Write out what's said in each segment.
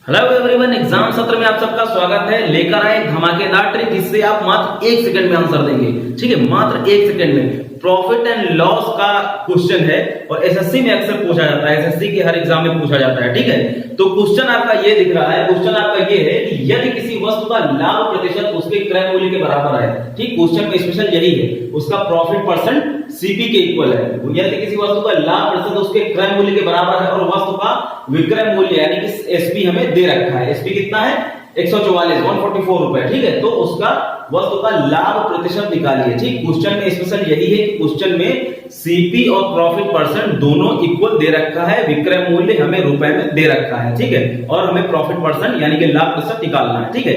Hello everyone, exam सत्र में आप सबका स्वागत है। लेकर आए धमाकेदार ट्रिक जिससे आप मात्र 1 सेकंड में आंसर देंगे। ठीक है, मात्र 1 सेकंड में। प्रॉफिट एंड लॉस का क्वेश्चन है और एसएससी में अक्सर पूछा जाता है, एसएससी के हर एग्जाम में पूछा जाता है। ठीक है, तो क्वेश्चन आपका ये दिख रहा है। क्वेश्चन आपका ये है कि यदि किसी वस्तु का लाभ प्रतिशत उसके क्रय मूल्य के बराबर है। ठीक, क्वेश्चन में स्पेशल यही है, उसका प्रॉफिट परसेंट सीपी के इक्वल है। यदि किसी वस्तु का लाभ प्रतिशत उसके क्रय मूल्य के बराबर है और वस्तु का विक्रय मूल्य यानी कि एसपी हमें दे रखा है। एसपी कितना है? 144 रुपए। ठीक है, तो उसका वस्तु का लाभ प्रतिशत निकालिए। ठीक, क्वेश्चन में स्पेशल यही है कि क्वेश्चन में सीपी और प्रॉफिट परसेंट दोनों इक्वल दे रखा है, विक्रय मूल्य हमें रुपए में दे रखा है। ठीक है, और हमें प्रॉफिट परसेंट यानी कि लाभ प्रतिशत निकालना है। ठीक है,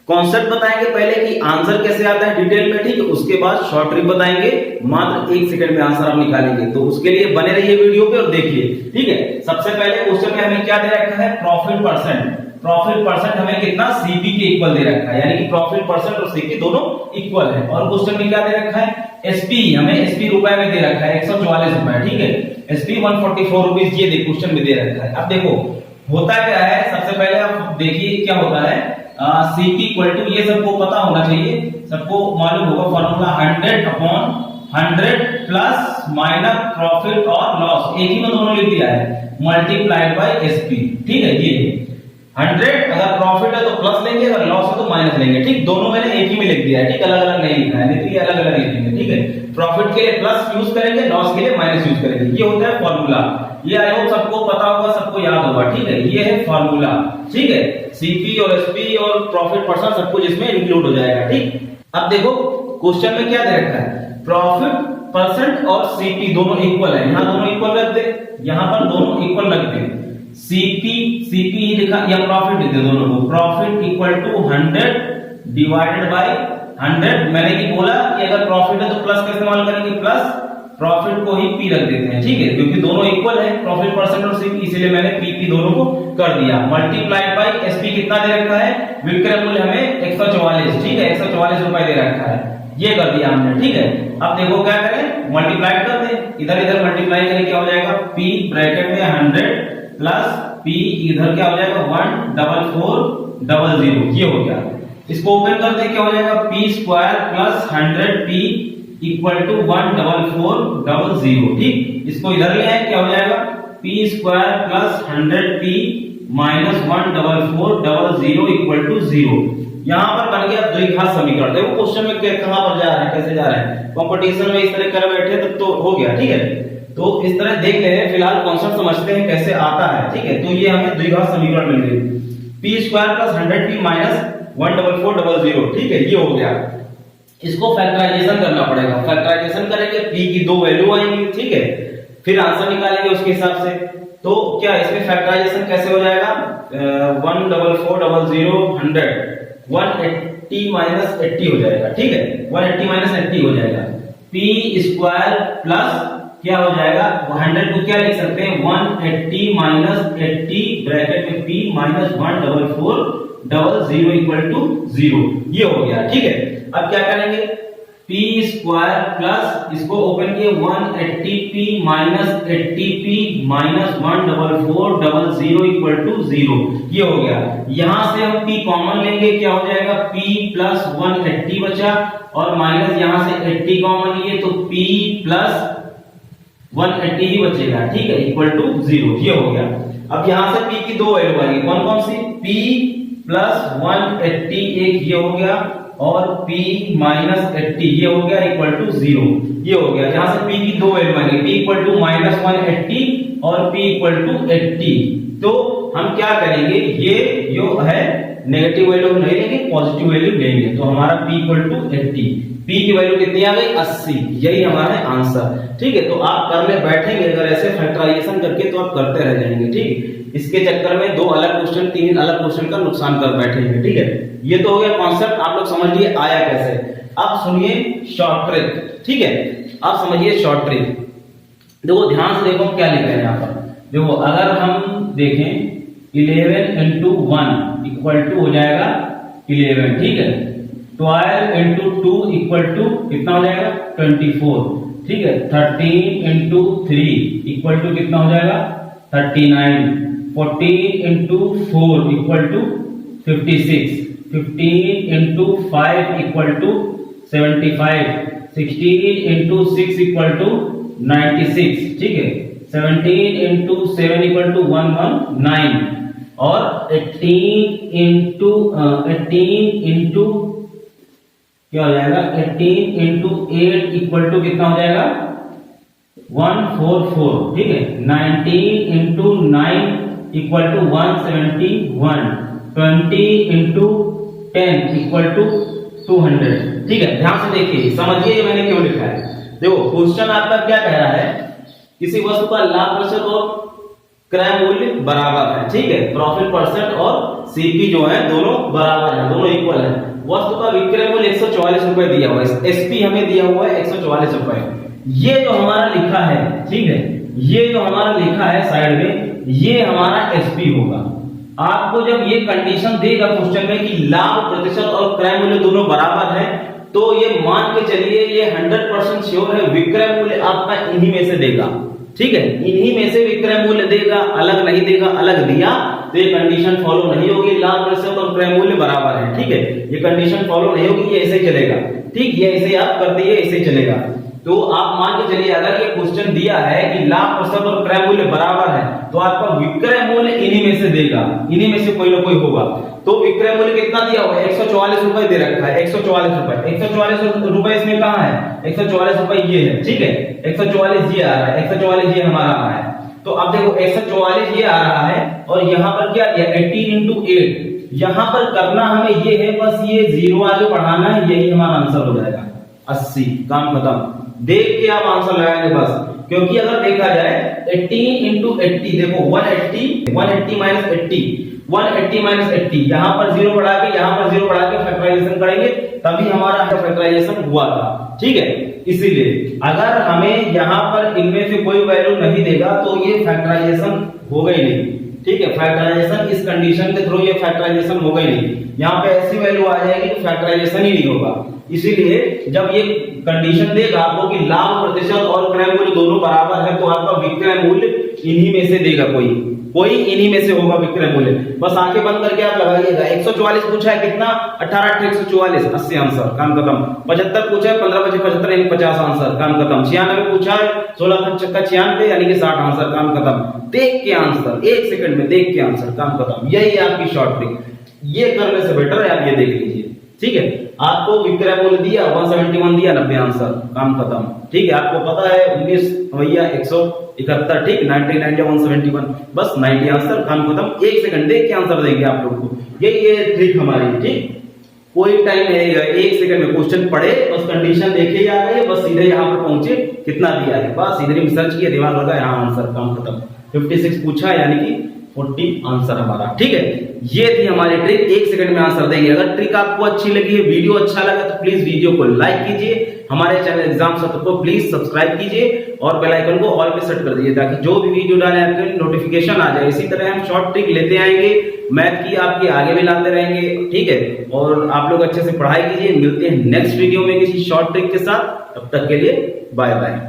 कॉन्सेप्ट बताएंगे पहले कि आंसर कैसे आता है डिटेल में। ठीक है, उसके बाद शॉर्ट ट्रिक बताएंगे, मात्र 1 सेकंड में आंसर आप निकालेंगे। तो उसके लिए बने रहिए वीडियो पे और देखिए। ठीक है, सबसे पहले क्वेश्चन में हमें क्या दे रखा है? Profit percent. प्रॉफिट परसेंट हमें कितना? सीपी के इक्वल दे रखा है, यानी कि प्रॉफिट परसेंट और सीपी दोनों इक्वल है। और क्वेश्चन में क्या दे रखा है? एसपी, हमें एसपी रुपए में दे रखा है 144 रुपए। ठीक है, एसपी 144 रुपीस ये क्वेश्चन में दे रखा है। अब देखो होता क्या है, सबसे पहले आप देखिए क्या होता है। सीपी इक्वल टू, ये सबको पता होना चाहिए, सबको मालूम होगा फॉर्मूला 100/100 प्लस माइनस प्रॉफिट और लॉस, एक ही में दोनों लिख दिया है, मल्टीप्लाइड बाय एसपी। ठीक है, ये 100 अगर प्रॉफिट है तो प्लस लेंगे, अगर लॉस है तो माइनस लेंगे। ठीक, दोनों मैंने एक ही में लिख दिया है। ठीक, अलग अलग नहीं लिखना है, नहीं तो ये अलग अलग लिखेंगे। ठीक है, प्रॉफिट के लिए प्लस यूज करेंगे, लॉस के लिए माइनस यूज करेंगे। ये होता है फॉर्मूला। ये आई होप सबको पता होगा, सबको याद होगा। ठीक है, ये है फॉर्मूला। ठीक है, सीपी और एसपी और प्रॉफिट परसेंट सब कुछ इसमें इंक्लूड हो जाएगा। ठीक, अब देखो क्वेश्चन में क्या दे रखा है? प्रॉफिट परसेंट और सीपी दोनों इक्वल है। यहां दोनों इक्वल रख दे, यहां पर दोनों इक्वल रख दे। सीपी लिखा या प्रॉफिट लिख दे दोनों को। Profit equal to 100 divided by 100। मैंने की बोला कि अगर प्रॉफिट है तो प्लस का इस्तेमाल करेंगे, प्लस प्रॉफिट को ही पी रख देते हैं। ठीक है, क्योंकि दोनों इक्वल है, प्रॉफिट परसेंट और सीपी, इसलिए मैंने पी दोनों को कर दिया। मल्टीप्लाइड बाय एसपी कितना दे रखा है? विक्रय मूल्य हमें 144। ठीक है, 144 रुपए दे रखा है, ये कर दिया हमने। ठीक है, अब देखो क्या करें, मल्टीप्लाई कर दें, इधर इधर मल्टीप्लाई करें, क्या हो जाएगा? पी ब्रैकेट में 100 प्लस पी इधर क्या हो जाएगा? 14400, ये हो गया। इसको ओपन कर दे, क्या हो जाएगा? P square plus 100p equal to 14400। ठीक, इसको इधर ले आए, क्या हो जाएगा? P square plus 100p minus 14400 equal to 0। यहां पर बन गया द्विघात समीकरण। देखो क्वेश्चन में कहां पर जा रहे हैं, कैसे जा रहे हैं, कंपटीशन में इस तरह कर बैठे तब तो हो गया। ठीक है, तो इस तरह देख ले, फिलहाल कॉन्सेप्ट समझते हैं कैसे आता है। ठीक है, तो ये हमें द्विघात समीकरण मिल गई, P square plus 100p minus 14400। ठीक है, ये हो गया। इसको फैक्टराइजेशन करना पड़ेगा। फैक्टराइजेशन करेंगे, p की दो वैल्यू आएंगी। ठीक है, फिर आंसर निकालेंगे उसके हिसाब से। तो क्या इसमें फैक्टराइजेशन कैसे हो जाएगा? 14400 100 180 माइनस 80 हो जाएगा। ठीक है, 180 माइनस 80 हो जाएगा। p स्क्वायर प्लस क्या हो जाएगा? 100 को क्या लिख सकते हैं? 180 माइनस 80 ब्रैकेट में p माइनस 14400 इक्वल टू 0, ये हो गया। ठीक है, अब क्या करेंगे? p स्क्वायर प्लस इसको ओपन किए 180p minus 80p minus 14400 equal to 0, ये हो गया। यहां से हम p कॉमन लेंगे, क्या हो जाएगा? p प्लस 180 बचा और माइनस यहां से 80 कॉमन लिए तो p प्लस 180 ही बचेगा। ठीक है, इक्वल टू 0, ये हो गया। अब यहां से p की दो वैल्यू आएगी, कौन कौन सी? p प्लस 180 एक ये हो गया और p माइनस 80 ये हो गया इक्वल टू 0, ये हो गया। यहां से p की दो वैल्यू आएंगे, p इक्वल टू माइनस 180 और p इक्वल टू 80। तो हम क्या करेंगे, ये जो है नेगेटिव वैल्यू नहीं लेंगे, पॉजिटिव वैल्यू लेंगे। तो हमारा p इक्वल टू 80, p की वैल्यू कितनी आ गई? 80, यही हमारा आंसर। ठीक है, तो आप करने बैठेंगे अगर ऐसे फैक्टराइजेशन करके तो आप करते रह जाएंगे। ठीक, इसके चक्कर में 2 अलग क्वेश्चन 3 अलग क्वेश्चन का नुकसान कर बैठेंगे। ठीक है, ये तो हो गया कॉन्सेप्ट, आप लोग समझ लिए आया कैसे। अब सुनिए शॉर्ट ट्रिक। ठीक है, आप समझिए शॉर्ट ट्रिक। देखो ध्यान से देखो क्या लिख रहे हैं यहाँ पर। देखो अगर हम देखें 11 इंटू 1 इक्वल टू हो जाएगा 11। ठीक है, 12 इंटू 2 इक्वल टू कितना हो जाएगा? 24। ठीक है, 13 इंटू 3 इक्वल टू कितना हो जाएगा? 39। 14 into 4 equal to 56, 15 into 5 equal to 75, 16 into 6 equal to 96, ठीक है। 17 into 7 equal to 119 और 18 into क्या हो जाएगा, 18 into 8 equal to कितना हो जाएगा, 144, ठीक है। 19 into 9 equal to 171, 20 into 10 equal to 200, ठीक है। ध्यान से देखिए, समझिए ये मैंने क्यों लिखा है। देखो क्वेश्चन आपका क्या कह रहा है, किसी वस्तु का लाभ प्रतिशत और क्रय मूल्य बराबर है, ठीक है। प्रॉफिट परसेंट और सीपी जो है दोनों बराबर है, दोनों इक्वल है। वस्तु का विक्रय मूल्य 144 रुपए दिया हुआ है, एसपी हमें दिया हुआ है 144 रुपए। ये जो हमारा लिखा है, ठीक है, ये जो हमारा लिखा है साइड में, ये हमारा एसपी होगा। आपको जब ये कंडीशन देगा क्वेश्चन में कि लाभ प्रतिशत और क्रय मूल्य दोनों बराबर है, तो ये मान के चलिए ये 100% श्योर है विक्रय मूल्य आपका इन्हीं में से देगा, ठीक है। इन्हीं में से विक्रय मूल्य देगा, अलग नहीं देगा। अलग दिया तो ये कंडीशन फॉलो नहीं होगी, लाभ प्रतिशत और क्रय मूल्य बराबर है, ठीक है। ये कंडीशन फॉलो नहीं होगी, ये ऐसे चलेगा, ठीक। ये ऐसे आप कर दिए, ऐसे चलेगा। तो आप मान के चलिए अगर ये क्वेश्चन दिया है कि लाभ प्रतिशत और क्रय मूल्य बराबर है, तो आपका विक्रय मूल्य इन्हीं में से देगा, इन्हीं में से कोई ना कोई होगा। तो विक्रय मूल्य कितना दिया हुआ है, 144 रुपए दे रखा है, 144 रुपए। 144 रुपए इसमें कहां है, 144 रुपए ये है, ठीक है। 144 ये आ रहा है, 144 ये हमारा आ रहा है। तो अब देखो 144 ये आ रहा है और यहां पर क्या दिया, 18 into 8। यहां पर करना हमें ये है, बस ये जीरो आगे बढ़ाना है, यही हमारा आंसर हो जाएगा 80। काम खत्म। देख के आप आंसर लगाएंगे बस, क्योंकि अगर देखा जाए 18 into 80, देखो 180 minus 80, 180 minus 80, यहां पर जीरो बढ़ा के, यहां पर जीरो बढ़ा के फैक्टराइजेशन करेंगे, तभी हमारा फैक्टराइजेशन हुआ था, ठीक है। इसीलिए अगर हमें यहां पर इनमें से कोई वैल्यू नहीं देगा तो ये फैक्टराइजेशन होगा ही नहीं, ठीक है। फैक्टराइजेशन इस कंडीशन के थ्रू ये फैक्टराइजेशन होगा ही नहीं। यहाँ पे ऐसी वैल्यू आ जाएगी तो फैक्टराइजेशन ही नहीं होगा। इसीलिए जब ये कंडीशन देगा आपको कि लाभ प्रतिशत और क्रय मूल्य दोनों बराबर है, तो आपका विक्रय मूल्य इन्हीं में से देगा, कोई इन्हीं में से होगा विक्रय मूल्य। बस आंखें बंद करके आप लगाइएगा। 144 पूछा है कितना, 18 144, 80 आंसर, काम खत्म। 75 पूछा है 15 बजे 75 यानी 50 आंसर, काम खत्म। 96 पूछा है 16 चक्का 96 यानी कि 60 आंसर, काम खत्म। देख के आंसर, 1 सेकंड में देख के आंसर, काम खत्म। यही है आपकी शॉर्ट ट्रिक। ये करने से बेटर है आप ये देख लीजिए, ठीक है। आपको विक्रय मूल्य दिया 171 दिया, 90 आंसर, काम खत्म, ठीक है। आपको पता है 19 भैया 171, ठीक, 99 या 171, बस 90 आंसर, काम खत्म। 1 सेकंड देख के आंसर देंगे आप लोग को। ये ट्रिक हमारी, ठीक। कोई टाइम नहीं है, 1 सेकंड में क्वेश्चन पढ़े, बस कंडीशन देखे आ गए, बस सीधे यहाँ पर पहुंचे, कितना दिया है बस इधर ही सर्च किया, दिमाग लगा, यहाँ आंसर, काम खत्म। 56 पूछा है यानी कि 40 आंसर हमारा, ठीक है। ये थी हमारी ट्रिक, 1 सेकंड में आंसर देंगे। अगर ट्रिक आपको अच्छी लगी है, वीडियो अच्छा लगा, तो प्लीज वीडियो को लाइक कीजिए, हमारे चैनल एग्जाम सत्र को प्लीज सब्सक्राइब कीजिए और बेल आइकन को ऑल पे सेट कर दीजिए, ताकि जो भी वीडियो डालें आपके नोटिफिकेशन आ जाए। इसी तरह हम शॉर्ट ट्रिक लेते आएंगे, मैथ की आपकी आगे भी लाते रहेंगे, ठीक है। और आप लोग अच्छे से पढ़ाई कीजिए। मिलते हैं नेक्स्ट वीडियो में किसी शॉर्ट ट्रिक के साथ, तब तक के लिए बाय बाय।